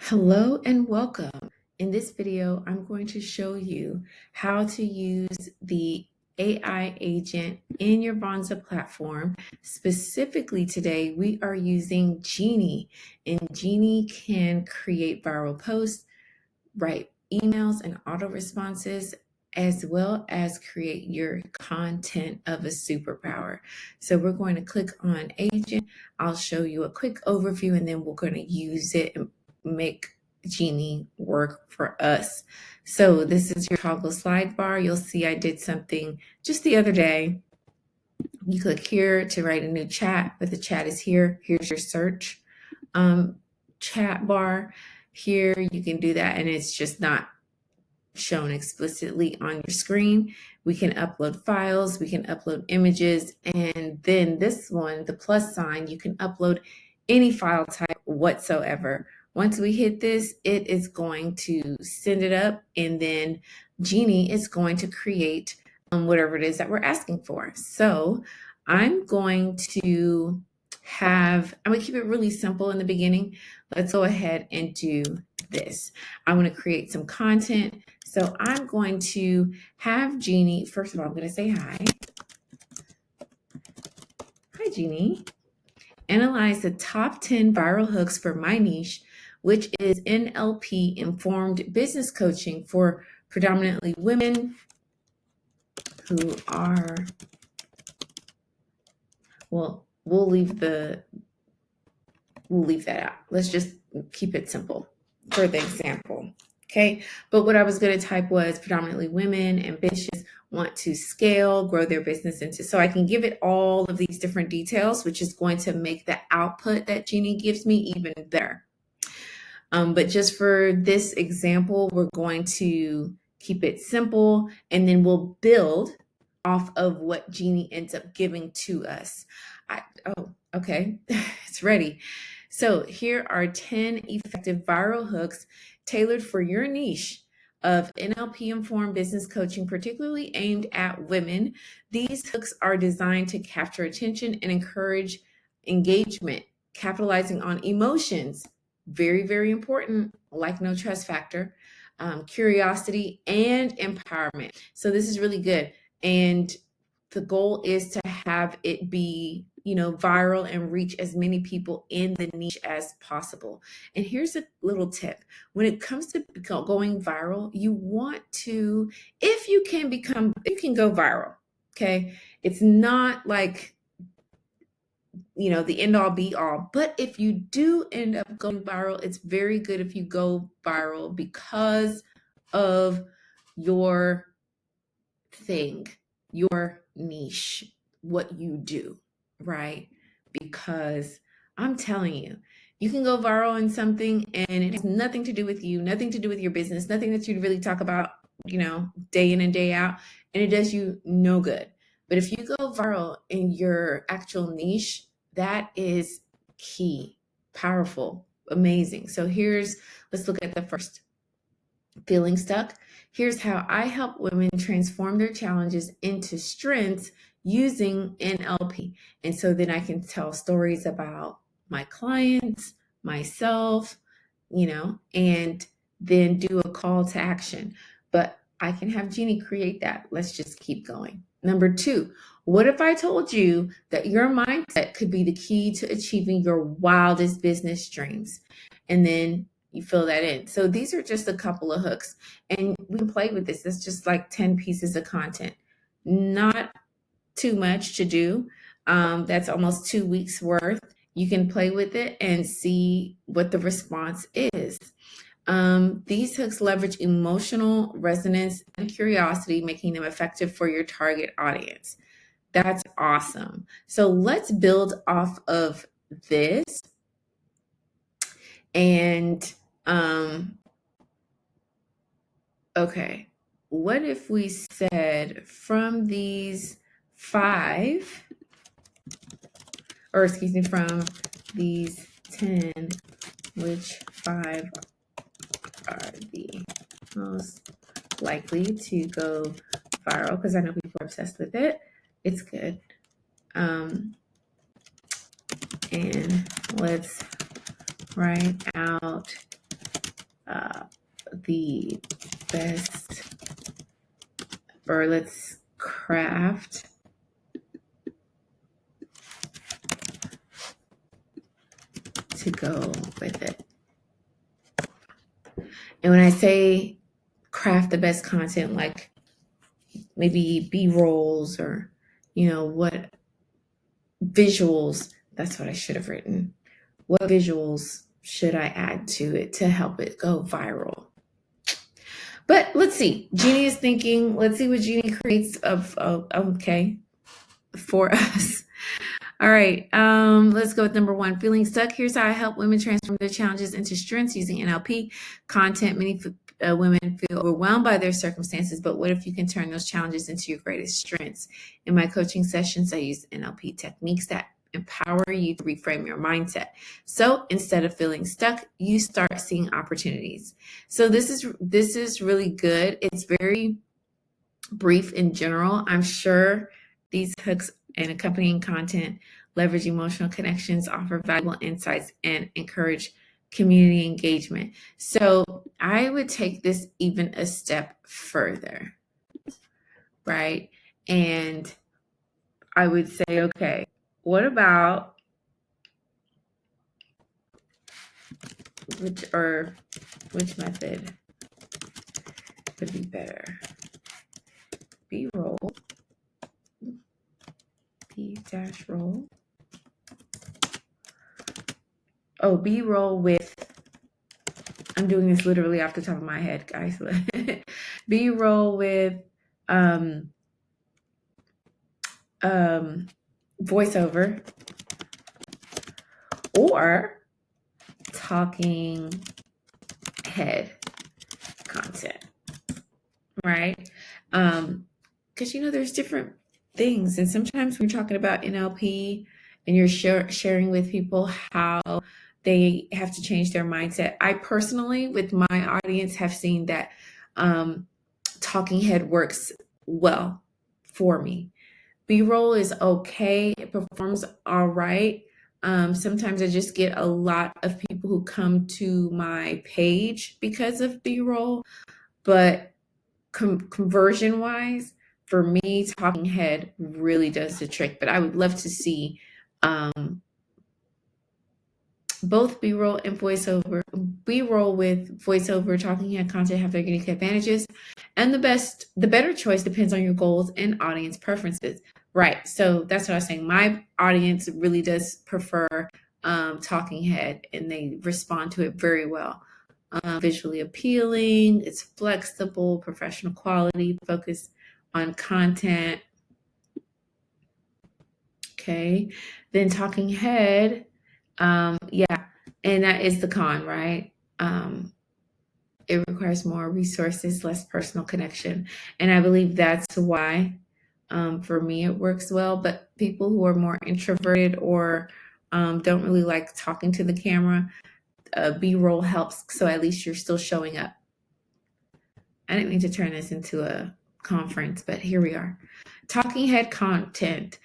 Hello and welcome. In this video, I'm going to show you how to use the AI agent in your Vonza platform. Specifically today, we are using Genie, and Genie can create viral posts, write emails and auto responses, as well as create your content of a superpower. So we're going to click on agent. I'll show you a quick overview and then we're going to use it and make Genie work for us. So this is your toggle slide bar. You'll see I did something just the other day. You click here to write a new chat, but the chat is here. Here's your search chat bar. Here you can do that and it's just not shown explicitly on your screen. We can upload files, we can upload images, and then this one, the plus sign, you can upload any file type whatsoever. Once we hit this, it is going to send it up, and then Genie is going to create whatever it is that we're asking for. So I'm going to keep it really simple in the beginning. Let's go ahead and do this. I want to create some content. So I'm going to have Genie, first of all, I'm going to say hi. Hi, Genie. Analyze the top 10 viral hooks for my niche, which is NLP informed business coaching for predominantly women who are, well, we'll leave that out. Let's just keep it simple for the example. Okay, but what I was going to type was predominantly women, ambitious, want to scale, grow their business into, so I can give it all of these different details, which is going to make the output that Genie gives me even better. But just for this example, we're going to keep it simple and then we'll build off of what Genie ends up giving to us. Okay, it's ready. So here are 10 effective viral hooks tailored for your niche of NLP-informed business coaching, particularly aimed at women. These hooks are designed to capture attention and encourage engagement, capitalizing on emotions, very, very important, like no trust factor, curiosity, and empowerment. So this is really good. And the goal is to have it be, viral and reach as many people in the niche as possible. And here's a little tip. When it comes to going viral, you want to, if you can go viral, okay? It's not like, the end all be all, but if you do end up going viral, it's very good if you go viral because of your thing, your niche, what you do, right? Because I'm telling you, you can go viral in something and it has nothing to do with you, nothing to do with your business, nothing that you really talk about, day in and day out, and it does you no good. But if you go viral in your actual niche, that is key, powerful, amazing. So let's look at the first. Feeling stuck? Here's how I help women transform their challenges into strengths using NLP. And so then I can tell stories about my clients, myself, and then do a call to action. But I can have Genie create that. Let's just keep going. Number 2, what if I told you that your mindset could be the key to achieving your wildest business dreams? And then you fill that in. So these are just a couple of hooks and we can play with this. It's just like 10 pieces of content, not too much to do. That's almost 2 weeks worth. You can play with it and see what the response is. These hooks leverage emotional resonance and curiosity, making them effective for your target audience. That's awesome. So let's build off of this. And okay, what if we said from these 5, from these 10, which 5 are the most likely to go viral? Because I know people are obsessed with it. It's good. And let's write out the best, or let's craft to go with it. And when I say craft the best content, like maybe B-rolls or, what visuals, that's what I should have written. What visuals should I add to it to help it go viral? But let's see. Jeannie is thinking, let's see what Jeannie creates okay, for us. All right, let's go with number 1. Feeling stuck. Here's how I help women transform their challenges into strengths using NLP content. Many women feel overwhelmed by their circumstances, but what if you can turn those challenges into your greatest strengths? In my coaching sessions, I use NLP techniques that empower you to reframe your mindset. So instead of feeling stuck, you start seeing opportunities. So this is really good. It's very brief in general. I'm sure these hooks and accompanying content leverage emotional connections, offer valuable insights, and encourage community engagement. So I would take this even a step further, right? And I would say, okay, what about which method would be better? B-roll, B-roll. Oh, B-roll with, I'm doing this literally off the top of my head, guys. B-roll with voiceover or talking head content, right? Because there's different things, and sometimes we're talking about NLP and you're sharing with people how they have to change their mindset. I personally, with my audience, have seen that talking head works well for me. B-roll is okay. It performs all right. Sometimes I just get a lot of people who come to my page because of B-roll, but conversion wise, for me, talking head really does the trick. But I would love to see both B-roll and voiceover. B-roll with voiceover talking head content have their unique advantages, and the better choice depends on your goals and audience preferences. Right. So that's what I was saying. My audience really does prefer talking head, and they respond to it very well. Visually appealing, it's flexible, professional quality, focus on content. Okay. Then talking head, yeah, and that is the con, right? It requires more resources, less personal connection. And I believe that's why, for me, it works well. But people who are more introverted or don't really like talking to the camera, B-roll helps. So at least you're still showing up. I didn't mean to turn this into a conference, but here we are. Talking head content.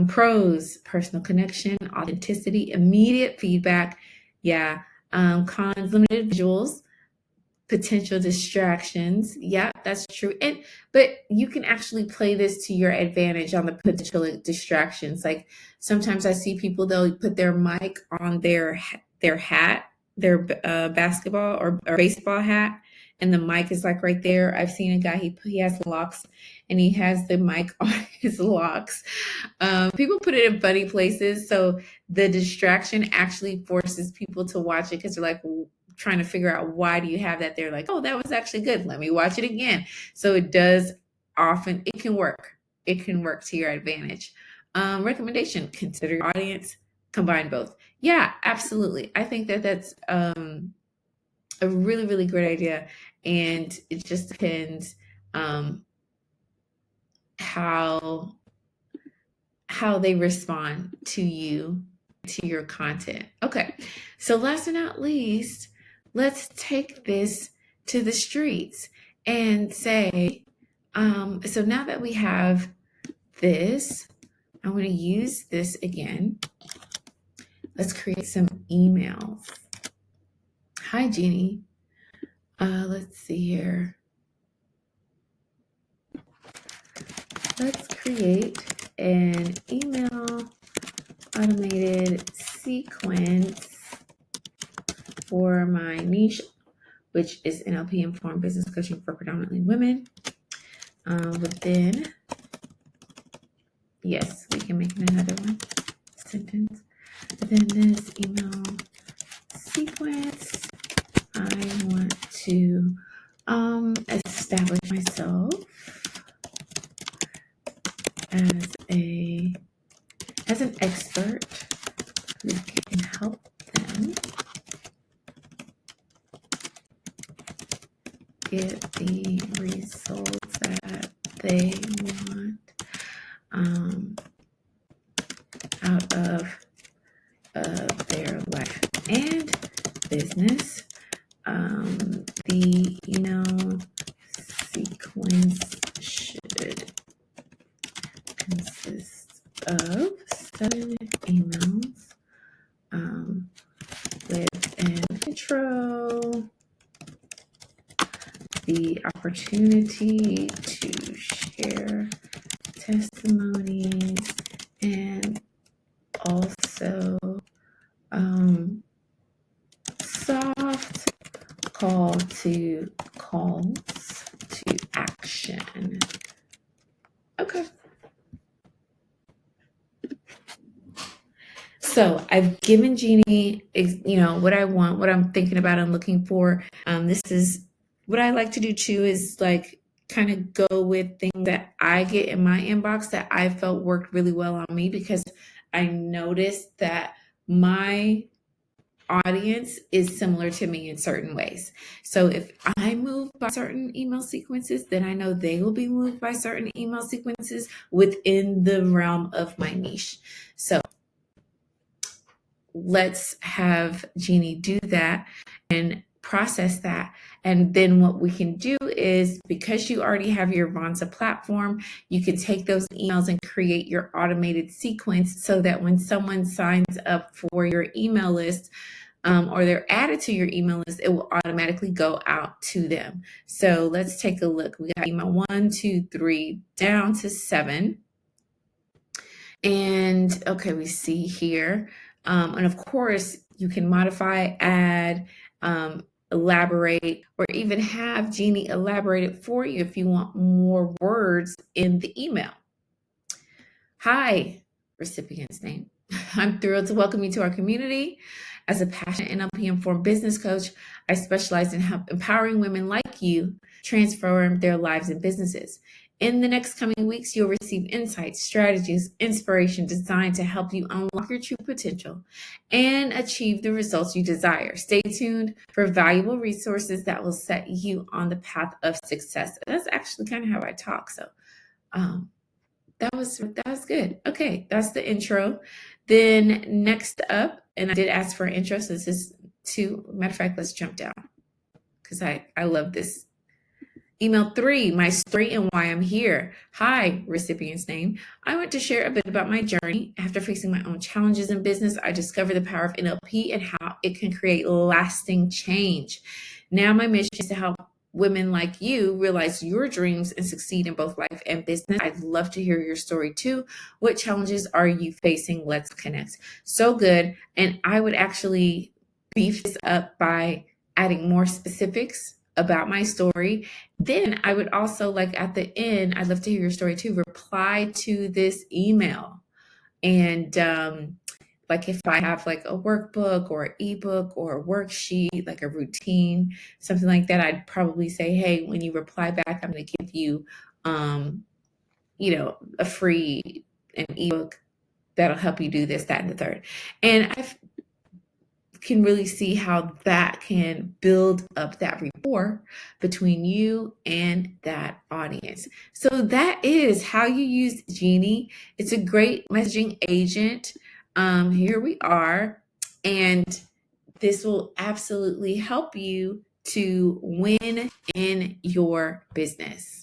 Pros, personal connection, authenticity, immediate feedback. Yeah. Cons, limited visuals, potential distractions. Yeah, that's true. But you can actually play this to your advantage on the potential distractions. Like sometimes I see people, they'll put their mic on their hat, their basketball or baseball hat, and the mic is like right there. I've seen a guy, he has locks and he has the mic on his locks. People put it in funny places. So the distraction actually forces people to watch it because they're like trying to figure out why do you have that there. Like, oh, that was actually good. Let me watch it again. So it does often, it can work. It can work to your advantage. Recommendation, consider your audience, combine both. Yeah, absolutely. I think that's a really, really great idea. And it just depends how they respond to you, to your content. Okay, so last but not least, let's take this to the streets and say, so now that we have this, I'm going to use this again. Let's create some emails. Hi, Jeannie. Let's see here. Let's create an email automated sequence for my niche, which is NLP informed business coaching for predominantly women. Within, yes, we can make another one sentence. Within this email sequence, I want to establish myself as an expert who can help them get the results that they want out of their life and business. The email sequence should consist of 7 emails with an intro, the opportunity to share testimonies, and also soft calls to action. Okay. So I've given Genie, what I want, what I'm thinking about and looking for. This is what I like to do too, is like kind of go with things that I get in my inbox that I felt worked really well on me, because I noticed that my audience is similar to me in certain ways. So if I move by certain email sequences, then I know they will be moved by certain email sequences within the realm of my niche. So let's have Genie do that and process that. And then what we can do is, because you already have your Vonza platform, you can take those emails and create your automated sequence so that when someone signs up for your email list, or they're added to your email list, it will automatically go out to them. So let's take a look. We got email 1, 2, 3, down to 7. And okay, we see here. And of course, you can modify, add, elaborate, or even have Genie elaborate it for you if you want more words in the email. Hi, recipient's name. I'm thrilled to welcome you to our community. As a passionate NLP-informed business coach, I specialize in empowering women like you transform their lives and businesses. In the next coming weeks, you'll receive insights, strategies, inspiration designed to help you unlock your true potential and achieve the results you desire. Stay tuned for valuable resources that will set you on the path of success. That's actually kind of how I talk. So that was good. Okay, that's the intro. Then next up, and I did ask for an intro, so this is 2. Matter of fact, let's jump down because I love this. Email 3, my story and why I'm here. Hi, recipient's name. I want to share a bit about my journey. After facing my own challenges in business, I discovered the power of NLP and how it can create lasting change. Now my mission is to help women like you realize your dreams and succeed in both life and business. I'd love to hear your story too. What challenges are you facing? Let's connect. So good. And I would actually beef this up by adding more specifics about my story. Then I would also, like at the end, I'd love to hear your story too. Reply to this email. And like if I have like a workbook or an ebook or a worksheet, like a routine, something like that, I'd probably say, hey, when you reply back, I'm going to give you, a free an ebook that'll help you do this, that, and the third. And I can really see how that can build up that rapport between you and that audience. So that is how you use Genie. It's a great messaging agent. Here we are. And this will absolutely help you to win in your business.